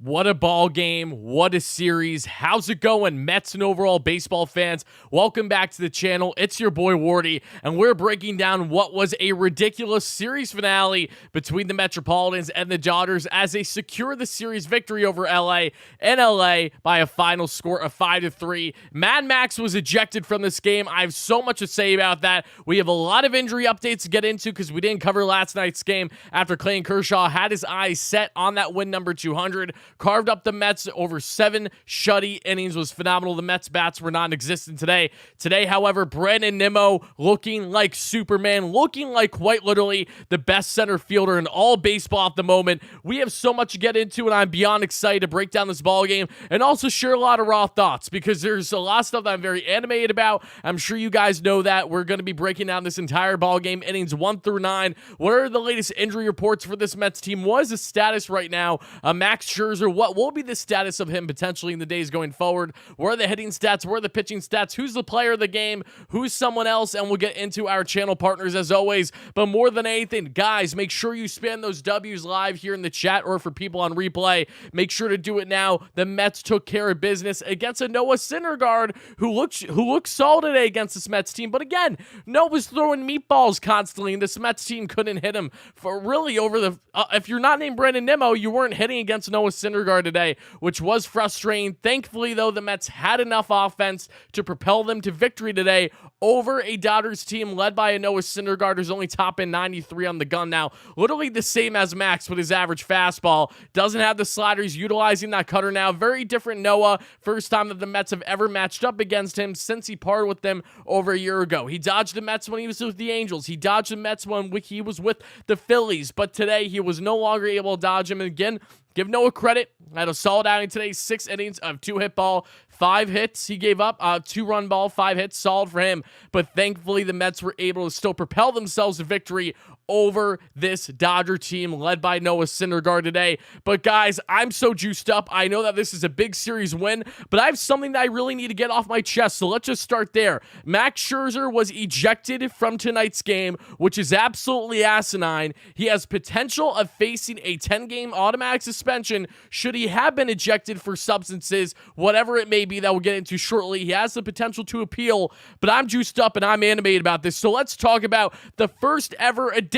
What a ball game. What a series. How's it going, Mets and overall baseball fans? Welcome back to the channel. It's your boy Wardy, and we're breaking down what was a ridiculous series finale between the Metropolitans and the Dodgers as they secure the series victory over LA in LA by a final score of 5-3. Mad Max was ejected from this game. I have so much to say about that. We have a lot of injury updates to get into because we didn't cover last night's game after Clayton Kershaw had his eyes set on that win number 200. Carved up the Mets over 7 shutty innings. Was phenomenal. The Mets bats were non-existent today. Today, however, WardyNYM looking like Superman, looking like quite literally the best center fielder in all baseball at the moment. We have so much to get into, and I'm beyond excited to break down this ball game and also share a lot of raw thoughts because there's a lot of stuff that I'm very animated about. I'm sure you guys know that. We're going to be breaking down this entire ball game, innings 1 through 9. What are the latest injury reports for this Mets team? What is the status right now? Max Scherzer, what will be the status of him potentially in the days going forward? Where are the hitting stats? Where are the pitching stats? Who's the player of the game? Who's someone else? And we'll get into our channel partners as always. But more than anything, guys, make sure you spam those W's live here in the chat, or for people on replay, make sure to do it now. The Mets took care of business against a Noah Syndergaard who looked solid today against this Mets team. But again, Noah's throwing meatballs constantly, and this Mets team couldn't hit him for really over the... if you're not named WardyNYM, you weren't hitting against Noah Syndergaard today, which was frustrating. Thankfully, though, the Mets had enough offense to propel them to victory today over a Dodgers team led by a Noah Syndergaard who's only topping 93 on the gun now. Literally the same as Max with his average fastball. Doesn't have the sliders, utilizing that cutter now. Very different Noah. First time that the Mets have ever matched up against him since he parted with them over a year ago. He dodged the Mets when he was with the Angels. He dodged the Mets when he was with the Phillies. But today, he was no longer able to dodge him. And again, give Noah credit. Had a solid outing today. 6 innings of 2-hit ball, 5 hits. He gave up 2-run ball, 5 hits. Solid for him. But thankfully, the Mets were able to still propel themselves to victory over this Dodger team led by Noah Syndergaard today. But guys, I'm so juiced up. I know that this is a big series win, but I have something that I really need to get off my chest. So let's just start there. Max Scherzer was ejected from tonight's game, which is absolutely asinine. He has potential of facing a 10-game automatic suspension should he have been ejected for substances, whatever it may be that we'll get into shortly. He has the potential to appeal, but I'm juiced up and I'm animated about this. So let's talk about the first ever edition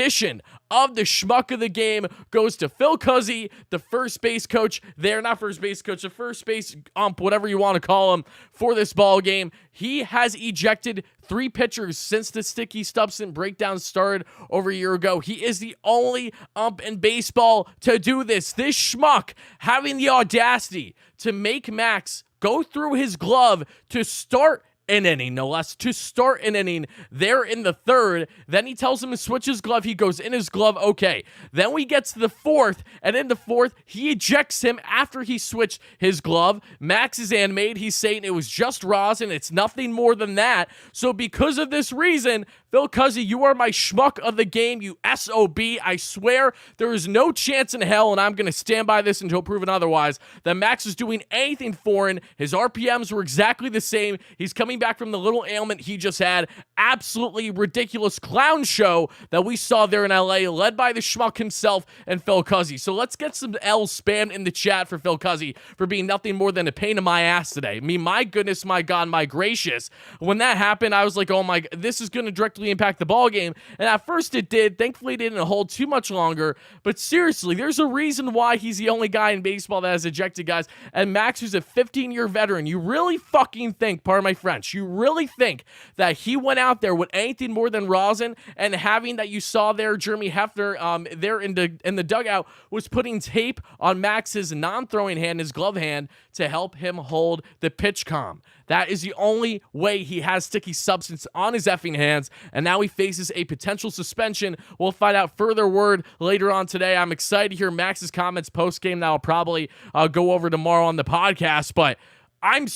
of the schmuck of the game goes to Phil Cuzzi, the first base coach there, not first base coach, the first base ump, whatever you want to call him, for this ball game. He has ejected 3 pitchers since the sticky substance breakdown started over a year ago. He is the only ump in baseball to do this. This schmuck having the audacity to make Max go through his glove to start an inning, no less, to start an inning there in the 3rd. Then he tells him to switch his glove. He goes in his glove. Okay. Then we get to the 4th, and in the 4th, he ejects him after he switched his glove. Max is animated. He's saying it was just rosin. It's nothing more than that. So because of this reason, Phil Cuzzi, you are my schmuck of the game, you SOB. I swear there is no chance in hell, and I'm going to stand by this until proven otherwise, that Max is doing anything foreign. His RPMs were exactly the same. He's coming back from the little ailment he just had. Absolutely ridiculous clown show that we saw there in LA, led by the schmuck himself and Phil Cuzzi. So let's get some L's spammed in the chat for Phil Cuzzi for being nothing more than a pain in my ass today. I mean, my goodness, my God, my gracious. When that happened, I was like, oh my, this is going to directly impact the ball game. And at first it did. Thankfully, it didn't hold too much longer. But seriously, there's a reason why he's the only guy in baseball that has ejected guys. And Max, who's a 15-year veteran, you really fucking think, pardon my French, you really think that he went out there with anything more than rosin, and having that you saw there, Jeremy Hefner there in the dugout was putting tape on Max's non-throwing hand, his glove hand, to help him hold the pitch calm. That is the only way he has sticky substance on his effing hands, and now he faces a potential suspension. We'll find out further word later on today. I'm excited to hear Max's comments post-game that I'll probably go over tomorrow on the podcast, but I'm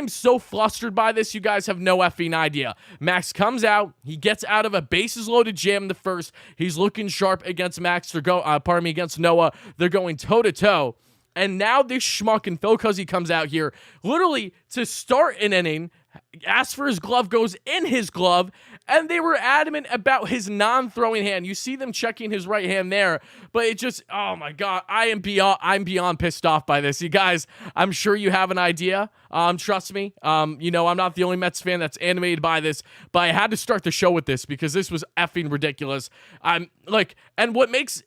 so flustered by this, you guys have no effing idea. Max comes out, he gets out of a bases-loaded jam in the 1st. He's looking sharp against against Noah. They're going toe-to-toe. And now this schmuck and Phil Cuzzi comes out here literally to start an inning, asks for his glove, goes in his glove, and they were adamant about his non-throwing hand. You see them checking his right hand there, but it just, oh my God, I'm beyond pissed off by this. You guys, I'm sure you have an idea. Trust me. I'm not the only Mets fan that's animated by this, but I had to start the show with this because this was effing ridiculous. And what makes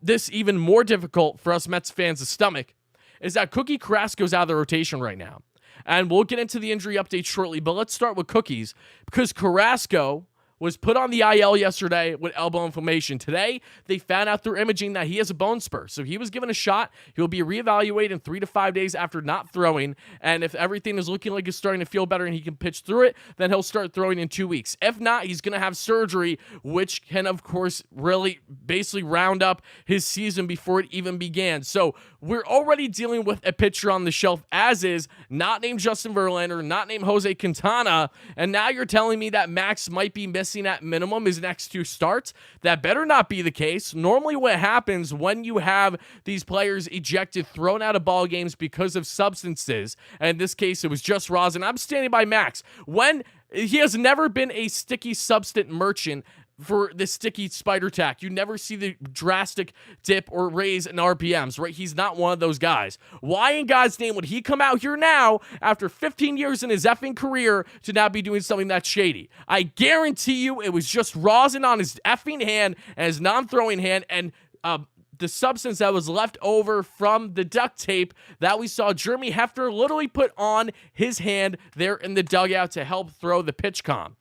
this even more difficult for us Mets fans to stomach is that Cookie Carrasco's out of the rotation right now. And we'll get into the injury update shortly, but let's start with Cookies because Carrasco was put on the IL yesterday with elbow inflammation. Today, they found out through imaging that he has a bone spur. So he was given a shot. He'll be reevaluated in 3 to 5 days after not throwing. And if everything is looking like it's starting to feel better and he can pitch through it, then he'll start throwing in 2 weeks. If not, he's going to have surgery, which can, of course, really basically round up his season before it even began. So we're already dealing with a pitcher on the shelf, as is, not named Justin Verlander, not named Jose Quintana. And now you're telling me that Max might be missing at minimum his next 2 starts. That better not be the case. Normally what happens when you have these players ejected, thrown out of ball games because of substances, and in this case it was just rosin. I'm standing by Max. When he has never been a sticky substance merchant for the sticky spider tack. You never see the drastic dip or raise in RPMs, right? He's not one of those guys. Why in God's name would he come out here now after 15 years in his effing career to now be doing something that's shady? I guarantee you it was just rosin on his effing hand and his non-throwing hand and the substance that was left over from the duct tape that we saw Jeremy Hefner literally put on his hand there in the dugout to help throw the pitch calm.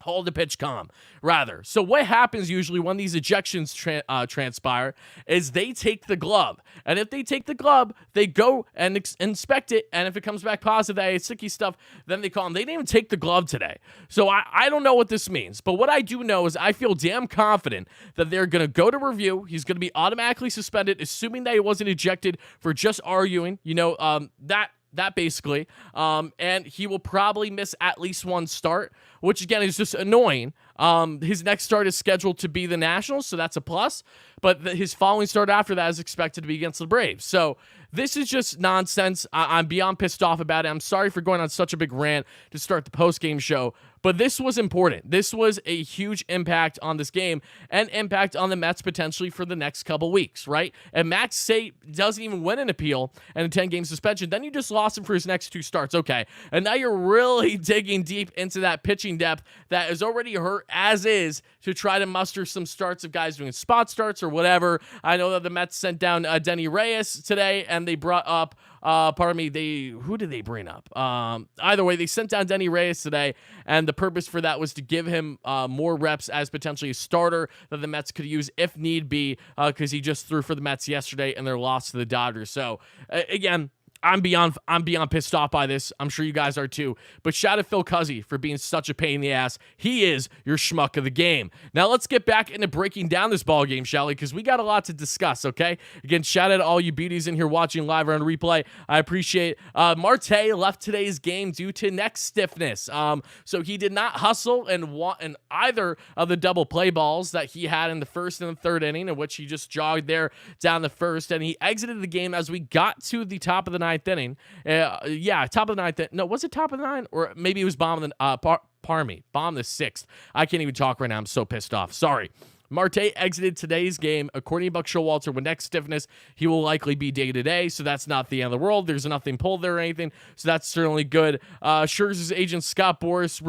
Hold the pitch calm, rather. So what happens usually when these ejections transpire is they take the glove. And if they take the glove, they go and inspect it. And if it comes back positive that it's sticky stuff, then they call them. They didn't even take the glove today. So I don't know what this means. But what I do know is I feel damn confident that they're going to go to review. He's going to be automatically suspended, assuming that he wasn't ejected for just arguing. That basically. And he will probably miss at least 1 start, which again is just annoying. His next start is scheduled to be the Nationals, so that's a plus. But his following start after that is expected to be against the Braves. So this is just nonsense. I'm beyond pissed off about it. I'm sorry for going on such a big rant to start the post-game show. But this was important. This was a huge impact on this game and impact on the Mets potentially for the next couple weeks, right? And Max say doesn't even win an appeal and a 10-game suspension. Then you just lost him for his next 2 starts. Okay. And now you're really digging deep into that pitching depth that is already hurt as is to try to muster some starts of guys doing spot starts or whatever. I know that the Mets sent down Denny Reyes today and they brought up who did they bring up? Either way, they sent down Denny Reyes today, and the purpose for that was to give him more reps as potentially a starter that the Mets could use if need be, because he just threw for the Mets yesterday and their loss to the Dodgers. So, again, I'm beyond pissed off by this. I'm sure you guys are too. But shout out Phil Cuzzy for being such a pain in the ass. He is your schmuck of the game. Now let's get back into breaking down this ball game, shall we? Because we got a lot to discuss, okay? Again, shout out to all you beauties in here watching live or on replay. I appreciate Marte left today's game due to neck stiffness. So he did not hustle in either of the double play balls that he had in the first and the third inning, in which he just jogged there down the first, and he exited the game as we got to the top of the ninth inning. Top of the ninth. No, was it top of the ninth? Or maybe it was bottom of the 6th. I can't even talk right now. I'm so pissed off. Sorry. Marte exited today's game, according to Buck Showalter, with neck stiffness. He will likely be day-to-day, so that's not the end of the world. There's nothing pulled there or anything, so that's certainly good. Scherzer's agent, Scott Boras,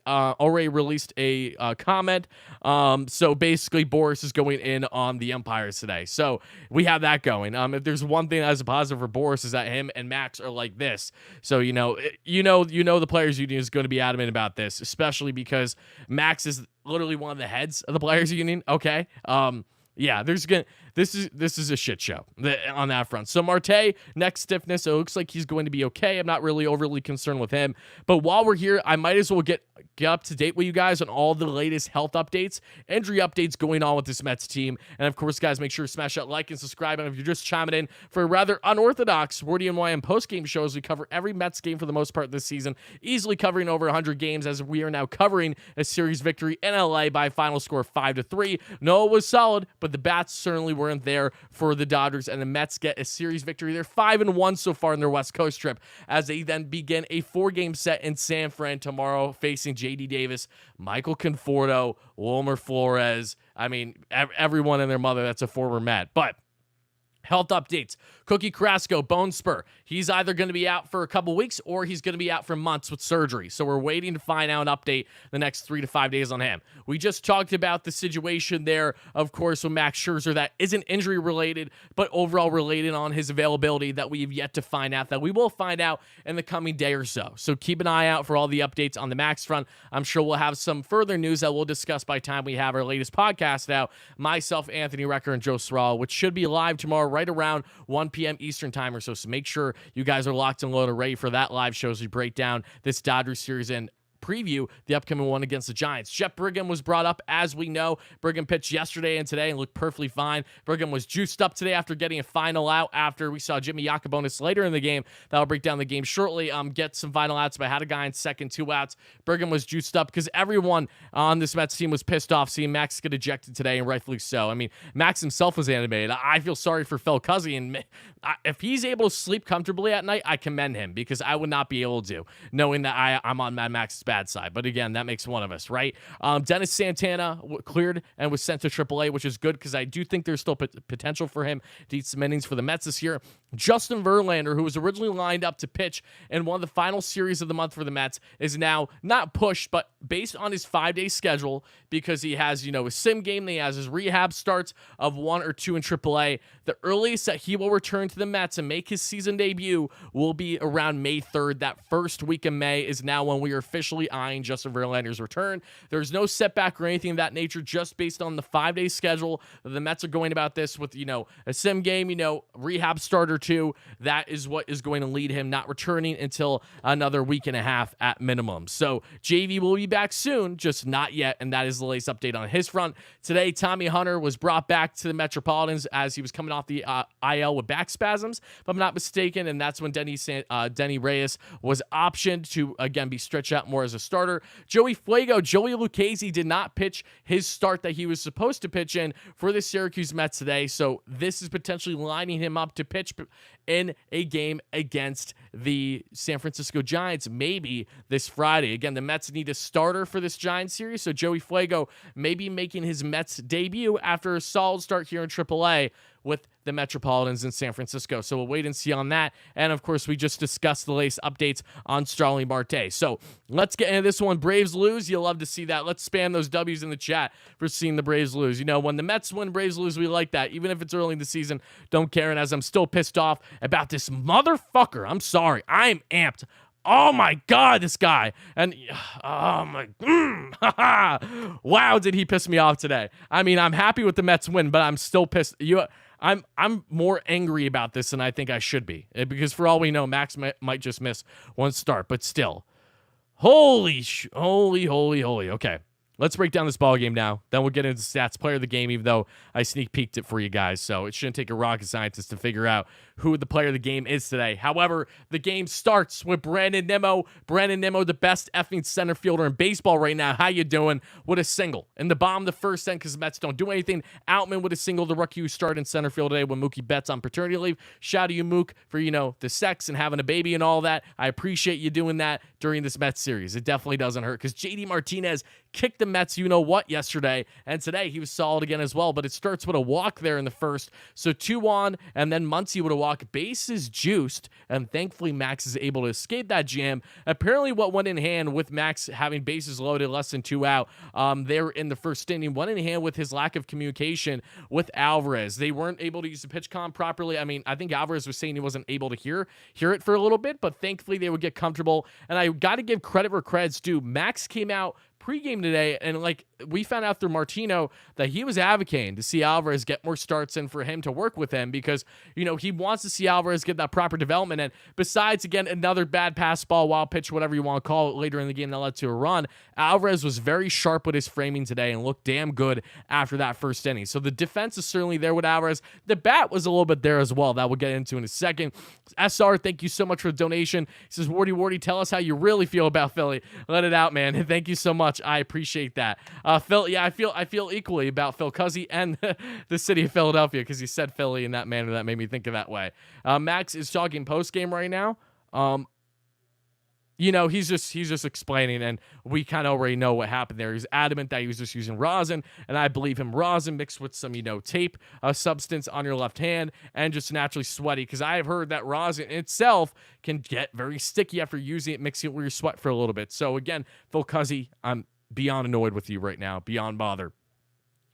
already released a comment. So basically, Boras is going in on the umpires today. So we have that going. If there's one thing as a positive for Boras is that him and Max are like this. So, you know the Players Union is going to be adamant about this, especially because Max is literally one of the heads of the Players Union. Okay. This is a shit show on that front. So Marte, neck stiffness. It looks like he's going to be okay. I'm not really overly concerned with him. But while we're here, I might as well get up to date with you guys on all the latest health updates, injury updates going on with this Mets team. And of course, guys, make sure to smash that like and subscribe. And if you're just chiming in for a rather unorthodox WardyNYM post-game shows, we cover every Mets game for the most part this season, easily covering over 100 games as we are now covering a series victory in LA by a final score of 5-3. No, it was solid, but but the bats certainly weren't there for the Dodgers, and the Mets get a series victory. They're 5-1 so far in their West Coast trip, as they then begin a 4-game set in San Fran tomorrow, facing J.D. Davis, Michael Conforto, Wilmer Flores. I mean, everyone and their mother that's a former Met. But health updates. Cookie Carrasco, bone spur. He's either going to be out for a couple weeks or he's going to be out for months with surgery. So we're waiting to find out an update the next 3 to 5 days on him. We just talked about the situation there, of course, with Max Scherzer that isn't injury related, but overall related on his availability that we have yet to find out, that we will find out in the coming day or so. So keep an eye out for all the updates on the Max front. I'm sure we'll have some further news that we'll discuss by the time we have our latest podcast out. Myself, Anthony Recker, and Joe Sorrell, which should be live tomorrow right around 1 p.m. Eastern time or so. So make sure you guys are locked and loaded, ready for that live show as we break down this Dodgers series and preview the upcoming one against the Giants. Jeff Brigham was brought up, as we know. Brigham pitched yesterday and today and looked perfectly fine. Brigham was juiced up today after getting a final out after we saw Jimmy Yacobonis later in the game. That'll break down the game shortly. Get some final outs, but I had a guy in second, 2 outs. Brigham was juiced up because everyone on this Mets team was pissed off seeing Max get ejected today, and rightfully so. I mean, Max himself was animated. I feel sorry for Phil Cuzzy, and if he's able to sleep comfortably at night, I commend him, because I would not be able to, knowing that I'm on Mad Max's bad side. But again, that makes one of us, right? Dennis Santana cleared and was sent to AAA, which is good because I do think there's still potential for him to eat some innings for the Mets this year. Justin Verlander, who was originally lined up to pitch in one of the final series of the month for the Mets, is now not pushed, but based on his 5-day schedule, because he has, a sim game, he has his rehab starts of 1 or 2 in AAA. The earliest that he will return to the Mets and make his season debut will be around May 3rd. That first week of May is now when we are officially eyeing Justin Verlander's return. There's no setback or anything of that nature, just based on the 5-day schedule. The Mets are going about this with, a sim game, rehab start or 2. That is what is going to lead him not returning until another week and a half at minimum. So JV will be back soon, just not yet, and that is the latest update on his front. Today, Tommy Hunter was brought back to the Metropolitans as he was coming off the IL with back spasms, if I'm not mistaken, and that's when Denny Reyes was optioned to, again, be stretched out more as a starter. Joey Lucchesi did not pitch his start that he was supposed to pitch in for the Syracuse Mets today, so this is potentially lining him up to pitch in a game against the San Francisco Giants, maybe this Friday. Again, the Mets need a starter for this Giants series, so Joey Fuego may be making his Mets debut after a solid start here in AAA with the Metropolitans in San Francisco. So we'll wait and see on that. And of course, we just discussed the latest updates on Starling Marte. So let's get into this one. Braves lose. You'll love to see that. Let's spam those W's in the chat for seeing the Braves lose. When the Mets win, Braves lose, we like that. Even if it's early in the season, don't care. And as I'm still pissed off about this motherfucker, I'm sorry. I'm amped. Oh my God, this guy. And oh my, wow, did he piss me off today. I mean, I'm happy with the Mets win, but I'm still pissed. I'm more angry about this than I think I should be, because for all we know, Max might just miss one start, but still. Holy. Okay. Let's break down this ball game now. Then we'll get into stats, player of the game, even though I sneak peeked it for you guys. So it shouldn't take a rocket scientist to figure out who the player of the game is today. However, the game starts with Brandon Nimmo. Brandon Nimmo, the best effing center fielder in baseball right now. How you doing? With a single. In the bottom of the first inning, because the Mets don't do anything. Outman with a single, the rookie who started in center field today when Mookie Betts on paternity leave. Shout out to you, Mook, for, the sex and having a baby and all that. I appreciate you doing that during this Mets series. It definitely doesn't hurt, because JD Martinez kicked the Mets you-know-what yesterday, and today he was solid again as well, but it starts with a walk there in the first. So 2 on, and then Muncy with a walk. Bases juiced, and thankfully Max is able to escape that jam. Apparently what went in hand with Max having bases loaded, less than 2 out, there in the first inning, went in hand with his lack of communication with Alvarez. They weren't able to use the pitch comm properly. I mean, I think Alvarez was saying he wasn't able to hear it for a little bit, but thankfully they would get comfortable, and I got to give credit where credit's due. Max came out pregame today, and we found out through Martino that he was advocating to see Alvarez get more starts in for him to work with him, because he wants to see Alvarez get that proper development. And besides, again, another bad pass ball, wild pitch, whatever you want to call it, later in the game that led to a run, Alvarez was very sharp with his framing today and looked damn good after that first inning. So the defense is certainly there with Alvarez. The bat was a little bit there as well. That we'll get into in a second. SR, thank you so much for the donation. He says, Wardy, tell us how you really feel about Philly. Let it out, man. Thank you so much. much. I appreciate that. Phil, yeah, I feel equally about Phil Cuzzy and the city of Philadelphia, because he said Philly in that manner that made me think of that way. Max is talking post game right now. You know, he's just explaining, and we kind of already know what happened there. He's adamant that he was just using rosin, and I believe him. Rosin mixed with some, tape substance on your left hand, and just naturally sweaty, because I have heard that rosin itself can get very sticky after using it, mixing it with your sweat for a little bit. So again, Phil Cuzzy, I'm beyond annoyed with you right now, beyond bother.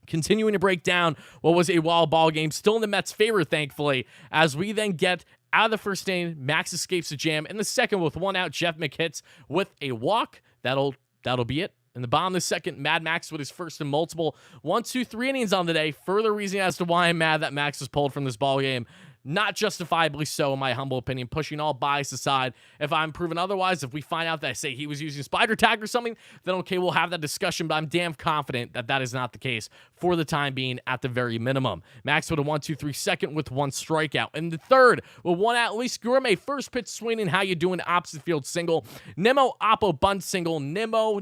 Continuing to break down what was a wild ball game, still in the Mets' favor, thankfully, as we then get out of the first inning, Max escapes the jam. In the second, with one out, Jeff McHits with a walk. That'll be it. In the bottom of the second, Mad Max with his first and multiple 1, 2, 3 innings on the day. Further reason as to why I'm mad that Max is pulled from this ball game. Not justifiably so, in my humble opinion, pushing all bias aside. If I'm proven otherwise, if we find out that, say, he was using spider tag or something, then okay, we'll have that discussion, but I'm damn confident that that is not the case for the time being at the very minimum. Max with a 1, 2, 3 second with one strikeout. In the third, with one out, Luis Gourmet, first pitch swinging, how you doing, opposite field single. Nimmo, Oppo, bunt single. Nimmo,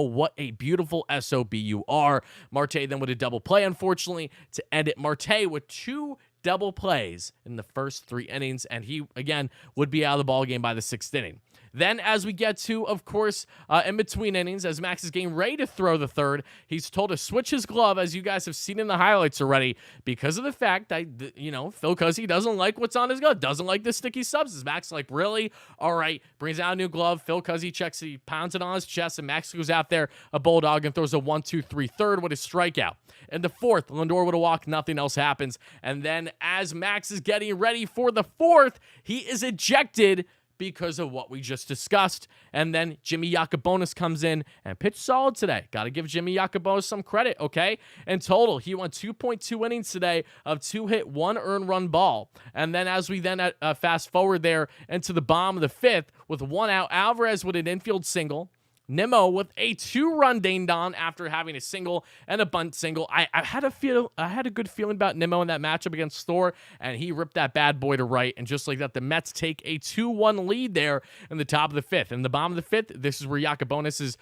what a beautiful SOB you are. Marte then with a double play, unfortunately, to end it. Marte with 2 double plays in the first 3 innings, and he, again, would be out of the ball game by the 6th inning. Then, as we get to, of course, in between innings, as Max is getting ready to throw the third, he's told to switch his glove, as you guys have seen in the highlights already, because of the fact that, Phil Cuzzy doesn't like what's on his glove, doesn't like the sticky substance. Max like, really? All right, brings out a new glove. Phil Cuzzy checks it, he pounds it on his chest, and Max goes out there, a bulldog, and throws a 1, 2, 3 third with a strikeout. In the fourth, Lindor with a walk, nothing else happens. And then, as Max is getting ready for the fourth, he is ejected because of what we just discussed. And then Jimmy Yacobonis comes in and pitched solid today. Got to give Jimmy Yacobonis some credit, okay? In total, he went 2.2 innings today of 2 hit, 1 earned run ball. And then as we then fast forward there into the bottom of the 5th, with 1 out, Alvarez with an infield single. Nimmo with a 2-run ding-dong after having a single and a bunt single. I had a good feeling about Nimmo in that matchup against Thor, and he ripped that bad boy to right. And just like that, the Mets take a 2-1 lead there in the top of the 5th. In the bottom of the 5th, this is where Yacobonis'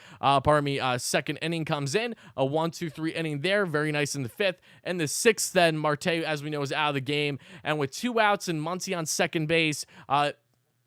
second inning comes in. A 1, 2, 3 inning there. Very nice in the 5th. And the 6th, then, Marte, as we know, is out of the game. And with 2 outs and Muncy on second base,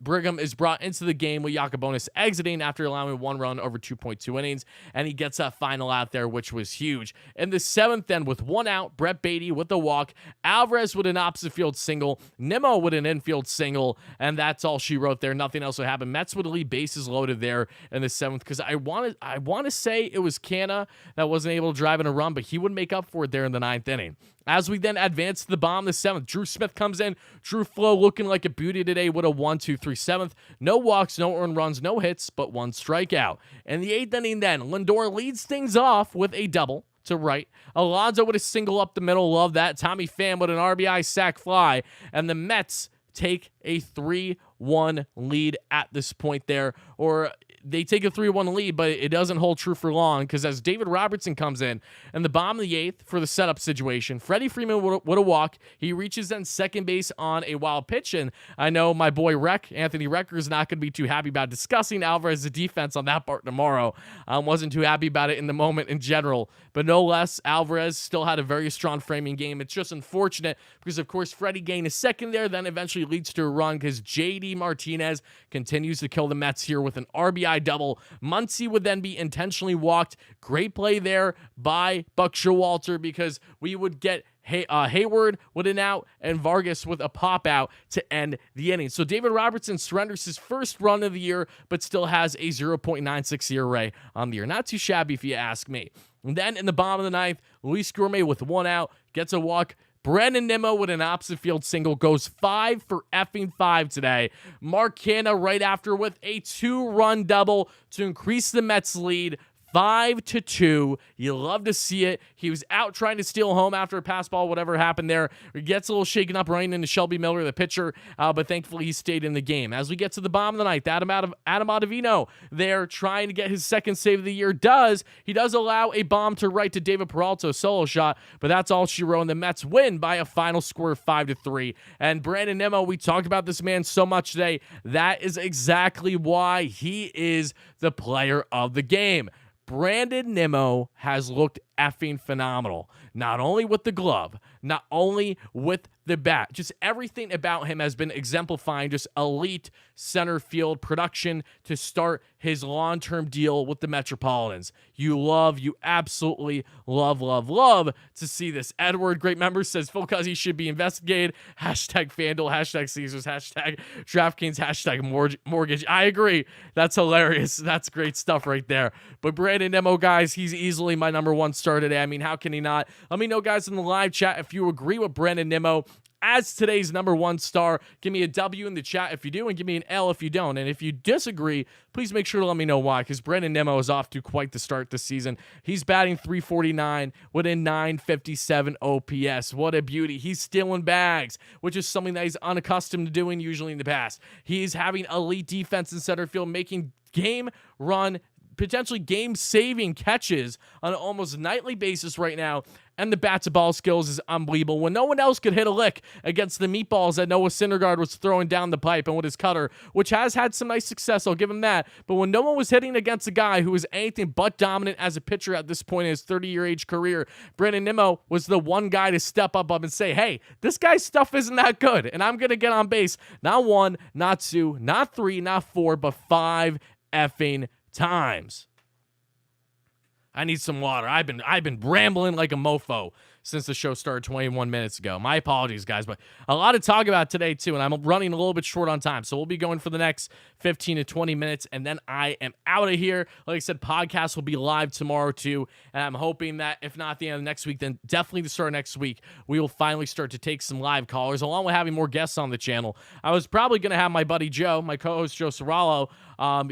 Brigham is brought into the game with Yacobonis exiting after allowing 1 run over 2.2 innings, and he gets that final out there, which was huge. In the 7th, then, with 1 out, Brett Beatty with the walk, Alvarez with an opposite field single, Nimmo with an infield single, and that's all she wrote there. Nothing else would happen. Mets would leave bases loaded there in the 7th, because I want to say it was Canna that wasn't able to drive in a run, but he would make up for it there in the 9th inning. As we then advance to the bottom of the 7th, Drew Smith comes in. Drew Flo looking like a beauty today with a 1, 2, 3 7th. No walks, no earned runs, no hits, but 1 strikeout. In the 8th inning then, Lindor leads things off with a double to right. Alonso with a single up the middle. Love that. Tommy Pham with an RBI sac fly. And the Mets take a 3-1 lead at this point there. Or they take a 3-1 lead, but it doesn't hold true for long, because as David Robertson comes in the bottom of the 8th for the setup situation, Freddie Freeman would a walk. He reaches then second base on a wild pitch, and I know my boy Anthony Recker is not going to be too happy about discussing Alvarez's defense on that part tomorrow. Wasn't too happy about it in the moment in general, but no less, Alvarez still had a very strong framing game. It's just unfortunate because, of course, Freddie gained a second there, then eventually leads to a run because J.D. Martinez continues to kill the Mets here with an RBI double. Muncy would then be intentionally walked. Great play there by Buck Showalter, because we would get Hayward with an out and Vargas with a pop out to end the inning. So David Robertson surrenders his first run of the year, but still has a 0.96 ERA on the year. Not too shabby if you ask me. And then in the bottom of the 9th, Luis Gourmet with 1 out gets a walk. Brandon Nimmo with an opposite field single goes 5 for effing 5 today. Mark Canha right after with a 2-run double to increase the Mets lead 5-2. You love to see it. He was out trying to steal home after a pass ball, whatever happened there. He gets a little shaken up running into Shelby Miller, the pitcher, but thankfully he stayed in the game. As we get to the bottom of the 9th, Adam Ottavino there trying to get his second save of the year. He does allow a bomb to right to David Peralta, solo shot, but that's all she wrote, and the Mets win by a final score of 5-3. And Brandon Nimmo, we talked about this man so much today. That is exactly why he is the player of the game. Brandon Nimmo has looked effing phenomenal. Not only with the glove, not only with the bat, just everything about him has been exemplifying just elite center field production to start his long-term deal with the Metropolitans. You absolutely love to see this. Edward, great member, says Phil Cuzzy should be investigated. Hashtag FanDuel, hashtag Caesars, hashtag DraftKings, hashtag mortgage. I agree. That's hilarious. That's great stuff right there. But Brandon Nimmo, guys, he's easily my number one star today. I mean, how can he not? Let me know, guys, in the live chat if you agree with Brandon Nimmo as today's number one star. Give me a W in the chat if you do, and give me an L if you don't. And if you disagree, please make sure to let me know why, because Brandon Nimmo is off to quite the start this season. He's batting .349 with a .957 OPS. What a beauty. He's stealing bags, which is something that he's unaccustomed to doing usually in the past. He's having elite defense in center field, making potentially game-saving catches on an almost nightly basis right now, and the bat-to-ball skills is unbelievable. When no one else could hit a lick against the meatballs that Noah Syndergaard was throwing down the pipe and with his cutter, which has had some nice success, I'll give him that, but when no one was hitting against a guy who was anything but dominant as a pitcher at this point in his 30-year age career, Brandon Nimmo was the one guy to step up and say, hey, this guy's stuff isn't that good, and I'm going to get on base not one, not two, not three, not four, but 5 effing times. I need some water. I've been rambling like a mofo since the show started 21 minutes ago. My apologies, guys, but a lot to talk about today, too, and I'm running a little bit short on time, so we'll be going for the next 15 to 20 minutes, and then I am out of here. Like I said, podcast will be live tomorrow, too, and I'm hoping that, if not the end of next week, then definitely the start of next week, we will finally start to take some live callers, along with having more guests on the channel. I was probably going to have my buddy Joe, my co-host Joe Serralo,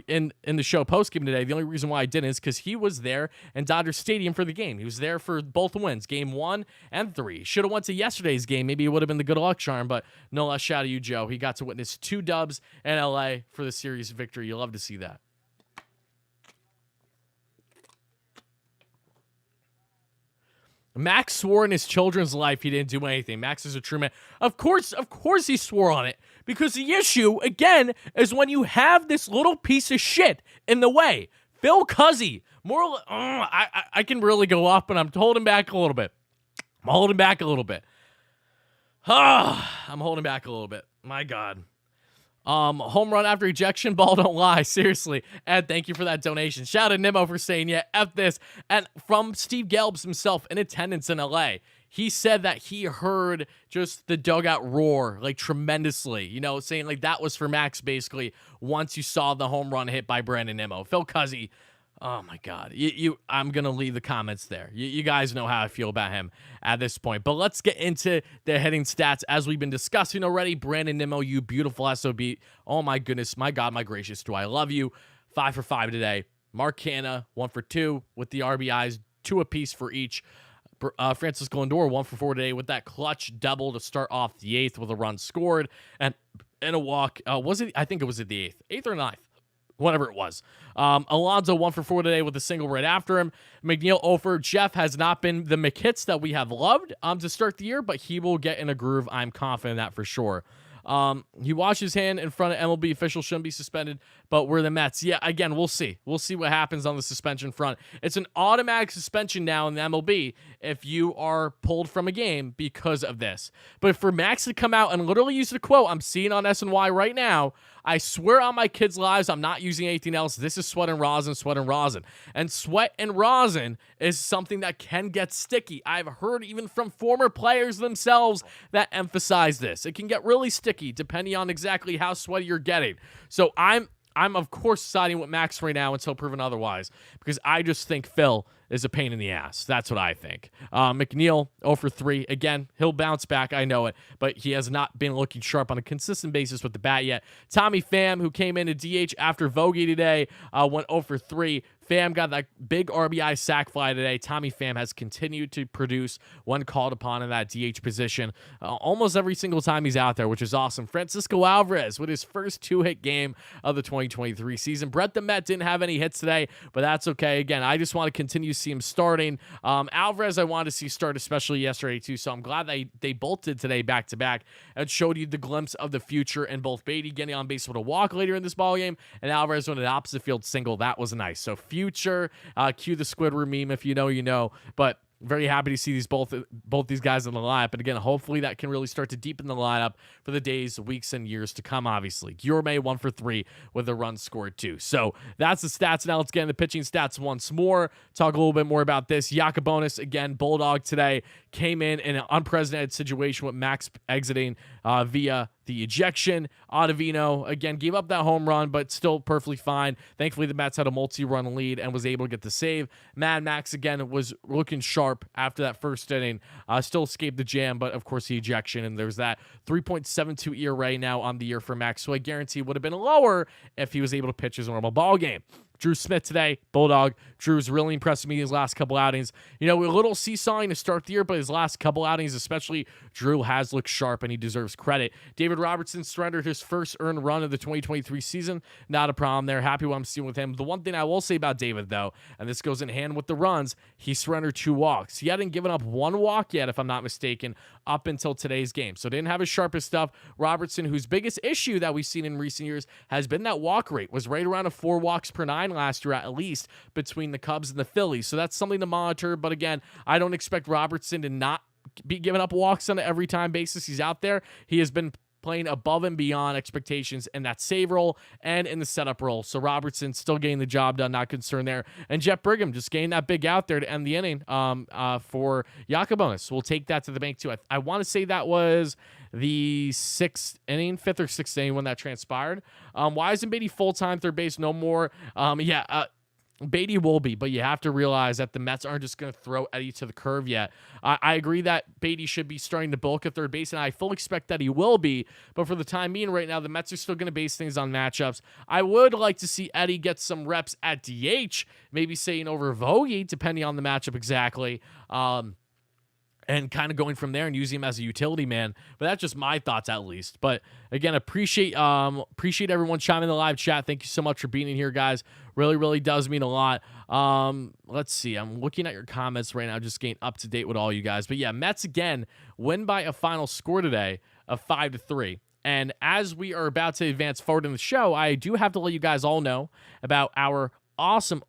in the show Postgame today. The only reason why I didn't is because he was there in Dodger Stadium for the game. He was there for both wins, game 1 and 3. Should have went to yesterday's game. Maybe it would have been the good luck charm, but no less shout out to you, Joe. He got to witness 2 dubs in LA for the series victory. You love to see that. Max swore in his children's life he didn't do anything. Max is a true man. Of course he swore on it. Because the issue, again, is when you have this little piece of shit in the way. Phil Cuzzy. I can really go off, but I'm holding back a little bit. I'm holding back a little bit. My God. Home run after ejection, ball don't lie. Seriously. Ed, thank you for that donation. Shout out to Nimmo for saying, yeah, F this. And from Steve Gelbs himself in attendance in LA, he said that he heard just the dugout roar, like, tremendously, saying, like, that was for Max, basically, once you saw the home run hit by Brandon Nimmo. Phil Cuzzy, oh, my God. I'm going to leave the comments there. You guys know how I feel about him at this point. But let's get into the hitting stats as we've been discussing already. Brandon Nimmo, you beautiful SOB. Oh, my goodness. My God, my gracious. Do I love you. 5 for 5 today. Mark Canha, 1 for 2 with the RBIs, 2 apiece for each. Francis Lindor, 1 for 4 today with that clutch double to start off the 8th with a run scored and a walk. I think it was at the 8th or 9th. Whatever it was. Alonso, 1 for 4 today with a single right after him. McNeil, 0 for. Jeff has not been the McHits that we have loved to start the year, but he will get in a groove. I'm confident in that for sure. He washed his hand in front of MLB official, shouldn't be suspended, but we're the Mets. Yeah, again, we'll see. We'll see what happens on the suspension front. It's an automatic suspension now in the MLB if you are pulled from a game because of this. But for Max to come out and literally use the quote I'm seeing on SNY right now, I swear on my kids' lives, I'm not using anything else. This is sweat and rosin, sweat and rosin. And sweat and rosin is something that can get sticky. I've heard even from former players themselves that emphasize this. It can get really sticky depending on exactly how sweaty you're getting. So I'm of course siding with Max right now until proven otherwise, because I just think Phil is a pain in the ass. That's what I think. McNeil, 0 for 3. Again, he'll bounce back, I know it, but he has not been looking sharp on a consistent basis with the bat yet. Tommy Pham, who came in to DH after Vogie today, went 0 for 3. Pham got that big RBI sac fly today. Tommy Pham has continued to produce when called upon in that DH position almost every single time he's out there, which is awesome. Francisco Alvarez with his first 2-hit game of the 2023 season. Brett the Met didn't have any hits today, but that's okay. Again, I just want to continue to see him starting. Alvarez, I wanted to see start, especially yesterday, too, so I'm glad they both did today back-to-back and showed you the glimpse of the future in both Beatty getting on base with a walk later in this ballgame and Alvarez with an opposite field single. That was nice. So, future. Cue the Squidward meme if you know, you know. But very happy to see these both these guys in the lineup. And again, hopefully that can really start to deepen the lineup for the days, weeks, and years to come, obviously. Guillorme 1 for 3 with a run scored too. So that's the stats. Now let's get into pitching stats once more. Talk a little bit more about this. Yacobonis, again, Bulldog today, came in an unprecedented situation with Max exiting via the ejection. Ottavino, again, gave up that home run, but still perfectly fine. Thankfully, the Mets had a multi-run lead and was able to get the save. Mad Max, again, was looking sharp after that first inning. Still escaped the jam, but of course the ejection, and there's that 3.72 ERA now on the year for Max, so I guarantee would have been lower if he was able to pitch his normal ball game. Drew Smith today, Bulldog. Drew's really impressed me his last couple outings. You know, a little seesawing to start the year, but his last couple outings, especially, Drew has looked sharp, and he deserves credit. David Robertson surrendered his first earned run of the 2023 season. Not a problem there. Happy what I'm seeing with him. The one thing I will say about David, though, and this goes in hand with the runs, he surrendered 2 walks. He hadn't given up 1 walk yet, if I'm not mistaken, up until today's game. So didn't have his sharpest stuff. Robertson, whose biggest issue that we've seen in recent years has been that walk rate, was right around a 4 walks per 9 last year at least between the Cubs and the Phillies. So that's something to monitor. But again, I don't expect Robertson to not be giving up walks on an every time basis he's out there. He has been playing above and beyond expectations in that save role and in the setup role. So Robertson still getting the job done, not concerned there. And Jeff Brigham just getting that big out there to end the inning for Yacobonis. We'll take that to the bank too. I want to say that was the 6th inning, 5th or 6th inning when that transpired. Why isn't Beatty full-time third base no more? Beatty will be, but you have to realize that the Mets aren't just going to throw Eddie to the curve yet. I agree that Beatty should be starting to bulk at third base, and I fully expect that he will be, but for the time being right now, the Mets are still going to base things on matchups. I would like to see Eddie get some reps at DH, maybe saying over Vogie, depending on the matchup exactly. And kind of going from there and using him as a utility man. But that's just my thoughts, at least. But again, appreciate everyone chiming in the live chat. Thank you so much for being in here, guys. Really, really does mean a lot. Let's see. I'm looking at your comments right now, just getting up to date with all you guys. But yeah, Mets again win by a final score today of 5-3. And as we are about to advance forward in the show, I do have to let you guys all know about our awesome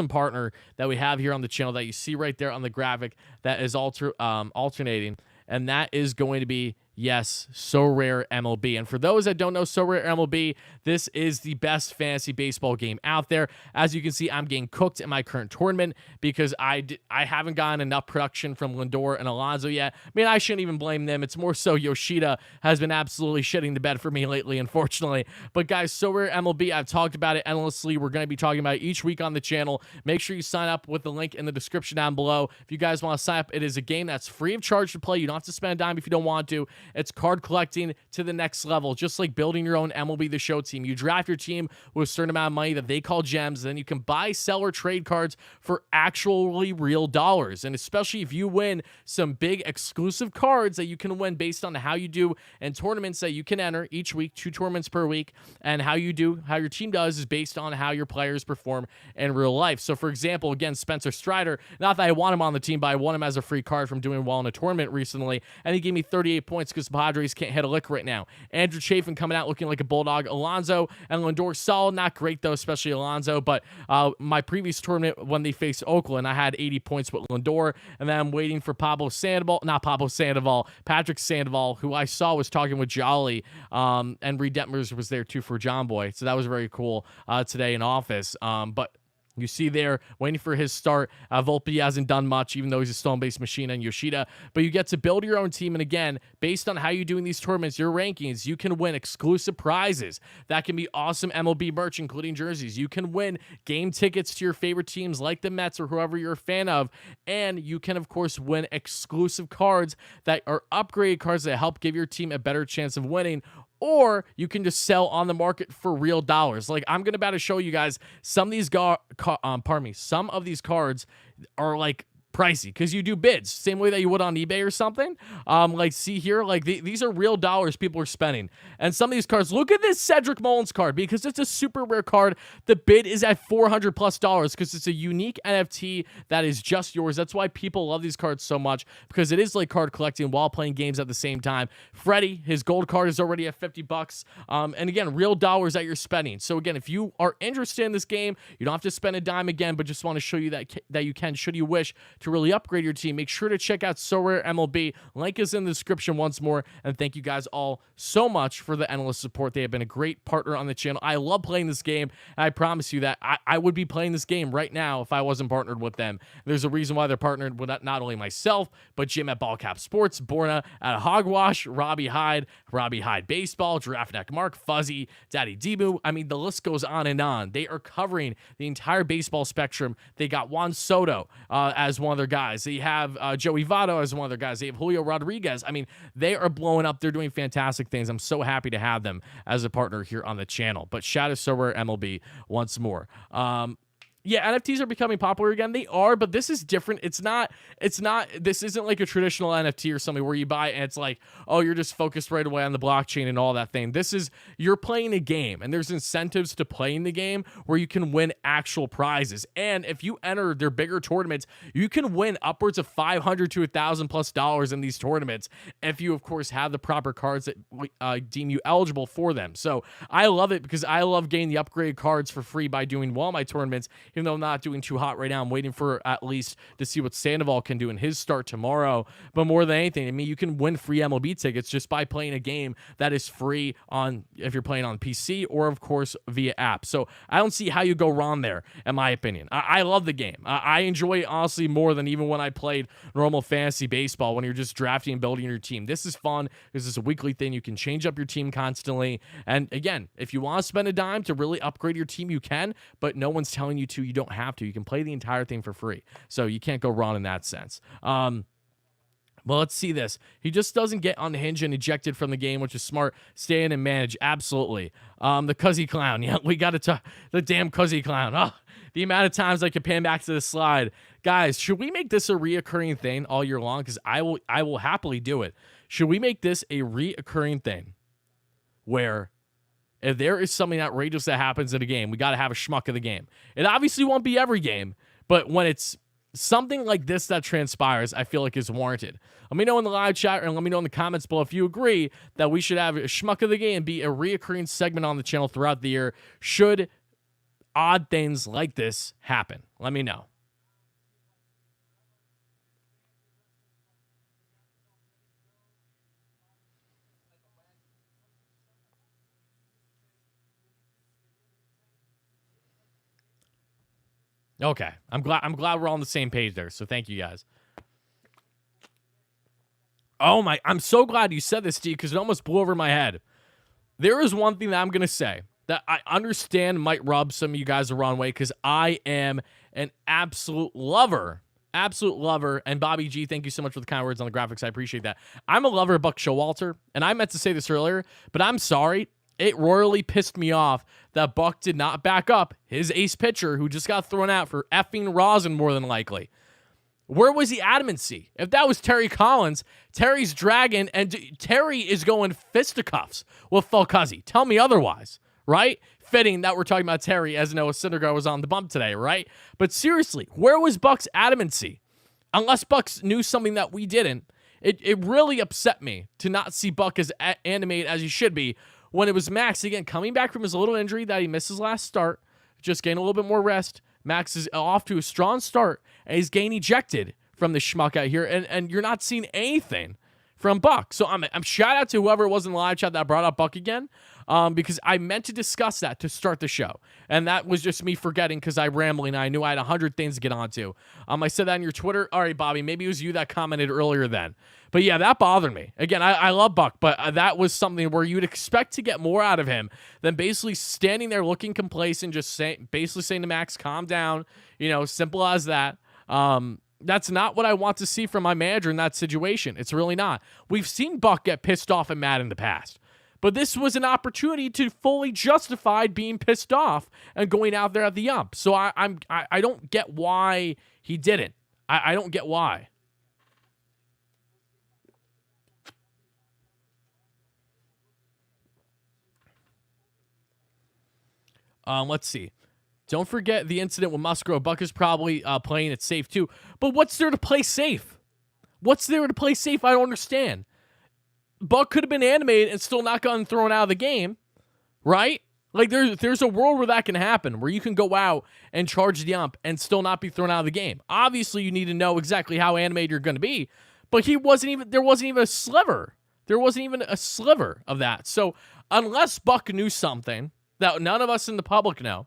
partner that we have here on the channel that you see right there on the graphic that is alternating, and that is going to be, yes, So Rare MLB. And for those that don't know So Rare MLB, this is the best fantasy baseball game out there. As you can see, I'm getting cooked in my current tournament because I haven't gotten enough production from Lindor and Alonso yet. I mean, I shouldn't even blame them. It's more so Yoshida has been absolutely shitting the bed for me lately, unfortunately. But guys, So Rare MLB, I've talked about it endlessly. We're going to be talking about it each week on the channel. Make sure you sign up with the link in the description down below. If you guys want to sign up, it is a game that's free of charge to play. You don't have to spend a dime if you don't want to. It's card collecting to the next level, just like building your own MLB The Show team. You draft your team with a certain amount of money that they call gems, then you can buy, sell, or trade cards for actually real dollars. And especially if you win some big exclusive cards that you can win based on how you do in tournaments that you can enter each week, 2 tournaments per week, and how your team does is based on how your players perform in real life. So for example, again, Spencer Strider, not that I want him on the team, but I want him as a free card from doing well in a tournament recently, and he gave me 38 points because the Padres can't hit a lick right now. Andrew Chafin coming out looking like a bulldog. Alonso and Lindor solid, not great though, especially Alonso, but my previous tournament when they faced Oakland, I had 80 points with Lindor, and then I'm waiting for Patrick Sandoval, who I saw was talking with Jolly, and Reed Detmers was there too for John Boy, so that was very cool today in office. But you see there, waiting for his start. Volpe hasn't done much, even though he's a stolen-base machine, and Yoshida. But you get to build your own team, and again, based on how you do in these tournaments, your rankings, you can win exclusive prizes. That can be awesome MLB merch, including jerseys. You can win game tickets to your favorite teams, like the Mets or whoever you're a fan of. And you can, of course, win exclusive cards that are upgraded cards that help give your team a better chance of winning. Or you can just sell on the market for real dollars. Like I'm about to show you guys some of these some of these cards are like pricey because you do bids same way that you would on eBay or something. Like see here, like these are real dollars people are spending. And some of these cards, look at this Cedric Mullins card because it's a super rare card. The bid is at $400+ because it's a unique NFT that is just yours. That's why people love these cards so much, because it is like card collecting while playing games at the same time. Freddie, his gold card is already at $50. And again, real dollars that you're spending. So again, if you are interested in this game, you don't have to spend a dime again, but just want to show you that you can, should you wish to really upgrade your team. Make sure to check out SoRare MLB. Link is in the description once more. And thank you guys all so much for the endless support. They have been a great partner on the channel. I love playing this game, and I promise you that I would be playing this game right now if I wasn't partnered with them. There's a reason why they're partnered with not only myself, but Jim at Ballcap Sports, Borna at Hogwash, Robbie Hyde Baseball, Draftneck Mark, Fuzzy, Daddy Debu. I mean, the list goes on and on. They are covering the entire baseball spectrum. They got Juan Soto as one of their guys. They have Joey Votto as one of their guys. They have Julio Rodriguez. I mean, they are blowing up. They're doing fantastic things. I'm so happy to have them as a partner here on the channel. But shout out to SoRare MLB once more. Yeah, NFTs are becoming popular again. They are, but this is different. This isn't like a traditional NFT or something where you buy and it's like, oh, you're just focused right away on the blockchain and all that thing. This is, you're playing a game, and there's incentives to playing the game where you can win actual prizes. And if you enter their bigger tournaments, you can win upwards of $500 to $1,000+ in these tournaments if you, of course, have the proper cards that deem you eligible for them. So I love it because I love getting the upgraded cards for free by doing well in my tournaments. Even though I'm not doing too hot right now, I'm waiting for at least to see what Sandoval can do in his start tomorrow. But more than anything, I mean, you can win free MLB tickets just by playing a game that is free on, if you're playing on PC or, of course, via app. So I don't see how you go wrong there, in my opinion. I love the game. I enjoy it, honestly, more than even when I played normal fantasy baseball, when you're just drafting and building your team. This is fun. This is a weekly thing. You can change up your team constantly. And again, if you want to spend a dime to really upgrade your team, you can, but no one's telling you to. You don't have to. You can play the entire thing for free. So you can't go wrong in that sense. Well, let's see this. He just doesn't get unhinged and ejected from the game, which is smart. Stay in and manage. Absolutely. The Cuzzy Clown. Yeah, we got to talk. The damn Cuzzy Clown. Oh, the amount of times I can pan back to the slide. Guys, should we make this a reoccurring thing all year long? Because I will happily do it. Should we make this a reoccurring thing where if there is something outrageous that happens in a game, we got to have a schmuck of the game? It obviously won't be every game, but when it's something like this that transpires, I feel like is warranted. Let me know in the live chat and let me know in the comments below if you agree that we should have a schmuck of the game be a reoccurring segment on the channel throughout the year. Should odd things like this happen? Let me know. Okay, I'm glad we're all on the same page there. So thank you guys. Oh my, I'm so glad you said this, Steve, because it almost blew over my head. There is one thing that I'm gonna say that I understand might rub some of you guys the wrong way, because I am an absolute lover. And Bobby G, thank you so much for the kind words on the graphics. I appreciate that. I'm a lover of Buck Showalter, and I meant to say this earlier, but I'm sorry. It royally pissed me off that Buck did not back up his ace pitcher who just got thrown out for effing rosin, more than likely. Where was the adamancy? If that was Terry Collins, Terry's dragging, and Terry is going fisticuffs with Fulcuzzi. Tell me otherwise, right? Fitting that we're talking about Terry, as Noah Syndergaard was on the bump today, right? But seriously, where was Buck's adamancy? Unless Bucks knew something that we didn't, it really upset me to not see Buck as animated as he should be when it was Max, again, coming back from his little injury that he missed his last start, just getting a little bit more rest. Max is off to a strong start, and he's getting ejected from the schmuck out here, and you're not seeing anything from Buck. So I'm shout out to whoever it was in the live chat that brought up Buck again, because I meant to discuss that to start the show, and that was just me forgetting because I rambling. I knew I had 100 things to get onto. I said that on your Twitter. All right, Bobby, maybe it was you that commented earlier then. But yeah, that bothered me. Again, I love Buck, but that was something where you'd expect to get more out of him than basically standing there looking complacent, just basically saying to Max, calm down, simple as that. That's not what I want to see from my manager in that situation. It's really not. We've seen Buck get pissed off and mad in the past, but this was an opportunity to fully justify being pissed off and going out there at the ump. So I don't get why he didn't. I don't get why. Let's see. Don't forget the incident with Musgrove. Buck is probably playing it safe too. But what's there to play safe? What's there to play safe? I don't understand. Buck could have been animated and still not gotten thrown out of the game, right? Like there's a world where that can happen, where you can go out and charge the ump and still not be thrown out of the game. Obviously, you need to know exactly how animated you're going to be, but there wasn't even a sliver. There wasn't even a sliver of that. So unless Buck knew something that none of us in the public know,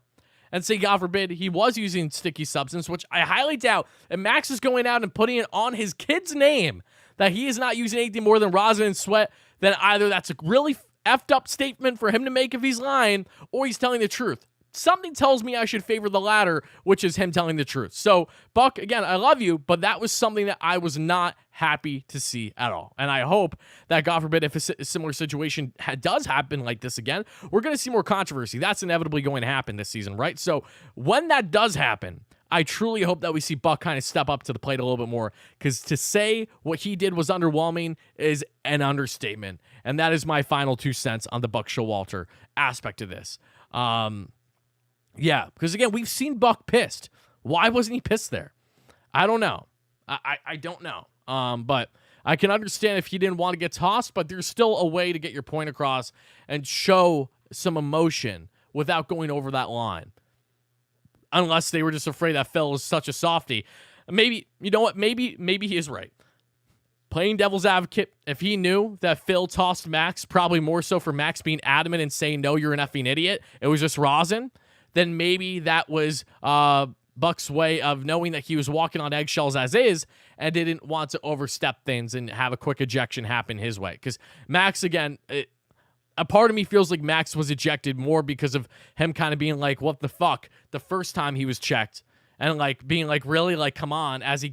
and say, God forbid, he was using sticky substance, which I highly doubt, and Max is going out and putting it on his kid's name that he is not using anything more than rosin and sweat, then either that's a really effed up statement for him to make if he's lying, or he's telling the truth. Something tells me I should favor the latter, which is him telling the truth. So, Buck, again, I love you, but that was something that I was not happy to see at all. And I hope that, God forbid, if a similar situation does happen like this again, we're going to see more controversy. That's inevitably going to happen this season, right? So, when that does happen, I truly hope that we see Buck kind of step up to the plate a little bit more, because to say what he did was underwhelming is an understatement. And that is my final 2 cents on the Buck Showalter aspect of this. Yeah, because again, we've seen Buck pissed. Why wasn't he pissed there? I don't know. I don't know. But I can understand if he didn't want to get tossed, but there's still a way to get your point across and show some emotion without going over that line. Unless they were just afraid that Phil is such a softie. Maybe, you know what? Maybe he is right. Playing devil's advocate, if he knew that Phil tossed Max, probably more so for Max being adamant and saying, no, you're an effing idiot, it was just rosin, then maybe that was Buck's way of knowing that he was walking on eggshells as is and didn't want to overstep things and have a quick ejection happen his way. Because Max, again, a part of me feels like Max was ejected more because of him kind of being like, what the fuck, the first time he was checked. And like being like, really, like, come on, as he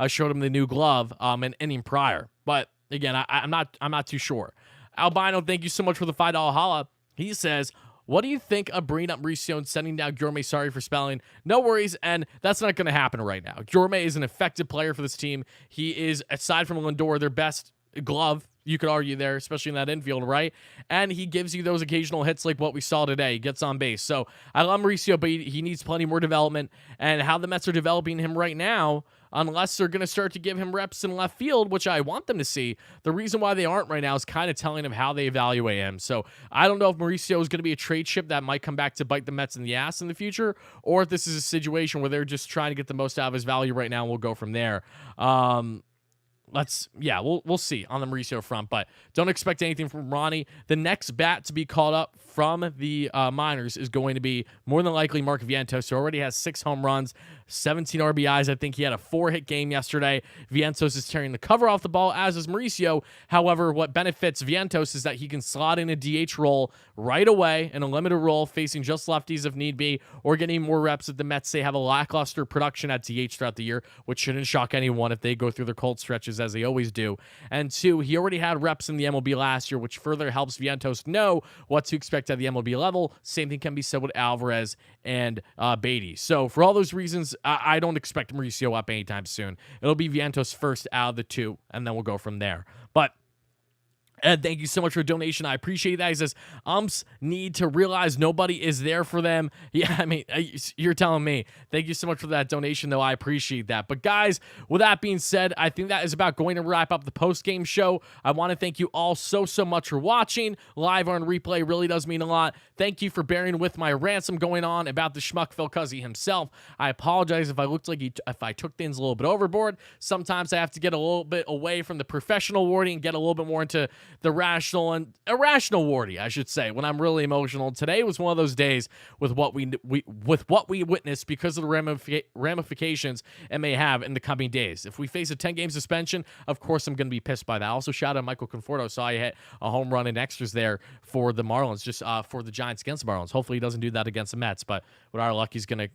showed him the new glove an inning prior. But again, I'm not too sure. Albino, thank you so much for the $5 holla. He says, what do you think of bringing up Mauricio and sending down Gourmet? Sorry for spelling. No worries, and that's not going to happen right now. Gourmet is an effective player for this team. He is, aside from Lindor, their best glove, you could argue there, especially in that infield, right? And he gives you those occasional hits like what we saw today. He gets on base. So I love Mauricio, but he needs plenty more development. And how the Mets are developing him right now, unless they're going to start to give him reps in left field, which I want them to see, the reason why they aren't right now is kind of telling of how they evaluate him. So I don't know if Mauricio is going to be a trade chip that might come back to bite the Mets in the ass in the future, or if this is a situation where they're just trying to get the most out of his value right now, and we'll go from there. We'll see on the Mauricio front, but don't expect anything from Ronnie. The next bat to be called up from the minors is going to be more than likely Mark Vientos, who already has 6 home runs, 17 RBIs. I think he had a 4-hit game yesterday. Vientos is tearing the cover off the ball, as is Mauricio. However, what benefits Vientos is that he can slot in a DH role right away in a limited role, facing just lefties if need be, or getting more reps if the Mets say have a lackluster production at DH throughout the year, which shouldn't shock anyone if they go through their cold stretches as they always do. And 2, he already had reps in the MLB last year, which further helps Vientos know what to expect at the MLB level. Same thing can be said with Alvarez and Beatty. So for all those reasons, I don't expect Mauricio up anytime soon. It'll be Vientos first out of the 2, and then we'll go from there. But Ed, thank you so much for the donation. I appreciate that. He says, umps need to realize nobody is there for them. Yeah, I mean, you're telling me. Thank you so much for that donation, though. I appreciate that. But guys, with that being said, I think that is about going to wrap up the post-game show. I want to thank you all so much for watching. Live on replay really does mean a lot. Thank you for bearing with my ransom going on about the schmuck Phil Cuzzy himself. I apologize if I looked like if I took things a little bit overboard. Sometimes I have to get a little bit away from the professional Wardy and get a little bit more into the rational and irrational Wardy, I should say, when I'm really emotional. Today was one of those days with what we witnessed because of the ramifications it may have in the coming days. If we face a 10-game suspension, of course I'm going to be pissed by that. Also, shout out Michael Conforto. Saw he hit a home run in extras there for the Marlins, just for the Giants against the Marlins. Hopefully he doesn't do that against the Mets, but with our luck, he's going to,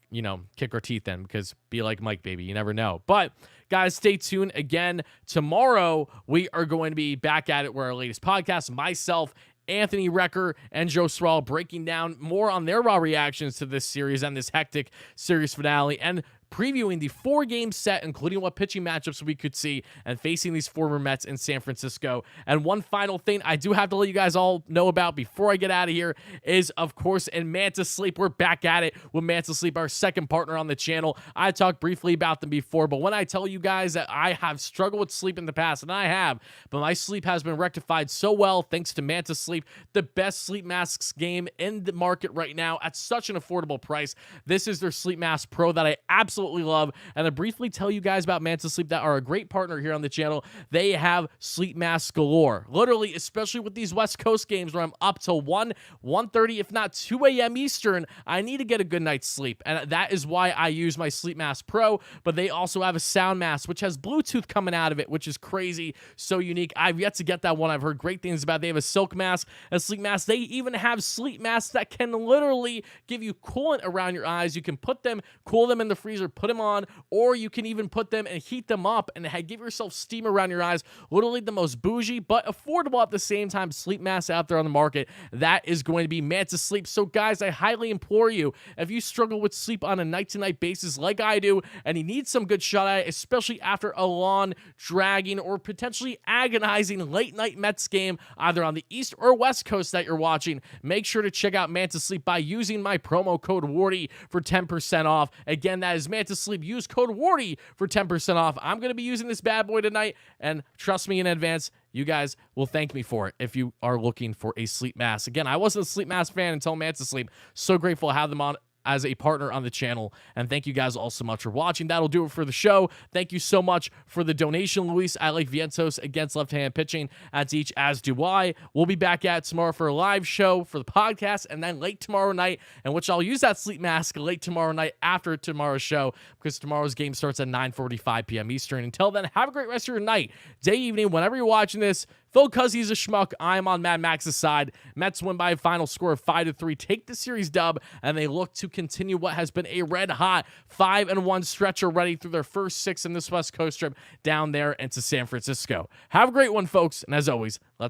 kick our teeth in, because be like Mike, baby. You never know. But guys, stay tuned. Again, tomorrow we are going to be back at it with our latest podcast. Myself, Anthony Recker, and Joe Srawell breaking down more on their raw reactions to this series and this hectic series finale, and previewing the 4-game set, including what pitching matchups we could see, and facing these former Mets in San Francisco. And one final thing I do have to let you guys all know about before I get out of here is, of course, in Mantis Sleep. We're back at it with Mantis Sleep, our second partner on the channel. I talked briefly about them before, but when I tell you guys that I have struggled with sleep in the past, and I have, but my sleep has been rectified so well thanks to Mantis Sleep, the best sleep masks game in the market right now at such an affordable price. This is their Sleep Mask Pro that I absolutely love, and to briefly tell you guys about Mantis Sleep that are a great partner here on the channel, they have sleep masks galore. Literally, especially with these West Coast games where I'm up till 1:30, if not 2 a.m. Eastern, I need to get a good night's sleep, and that is why I use my Sleep Mask Pro. But they also have a sound mask which has Bluetooth coming out of it, which is crazy, so unique. I've yet to get that one. I've heard great things about it. They have a silk mask, a sleep mask. They even have sleep masks that can literally give you coolant around your eyes. You can put them, cool them in the freezer, put them on, or you can even put them and heat them up and give yourself steam around your eyes. Literally the most bougie but affordable at the same time sleep masks out there on the market. That is going to be Mantis Sleep. So guys, I highly implore you, if you struggle with sleep on a night-to-night basis like I do, and you need some good shut-eye, especially after a long, dragging, or potentially agonizing late-night Mets game, either on the East or West Coast that you're watching, make sure to check out Mantis Sleep by using my promo code WARDY for 10% off. Again, that is Mantis Sleep. Use code WARDY for 10% off. I'm going to be using this bad boy tonight, and trust me in advance, you guys will thank me for it if you are looking for a sleep mask. Again, I wasn't a sleep mask fan until Mantis Sleep. So grateful to have them on as a partner on the channel, and thank you guys all so much for watching. That'll do it for the show. Thank you so much for the donation, Luis. I like Vientos against left-hand pitching, as do I. We'll be back at tomorrow for a live show for the podcast, and then late tomorrow night, in which I'll use that sleep mask late tomorrow night after tomorrow's show, because tomorrow's game starts at 9:45 p.m. Eastern. Until then, have a great rest of your night, day, evening, whenever you're watching this. Phil Cuzzy's a schmuck. I'm on Mad Max's side. Mets win by a final score of 5-3. Take the series dub, and they look to continue what has been a red-hot 5-1 stretch already through their first 6 in this West Coast trip down there into San Francisco. Have a great one, folks, and as always, let's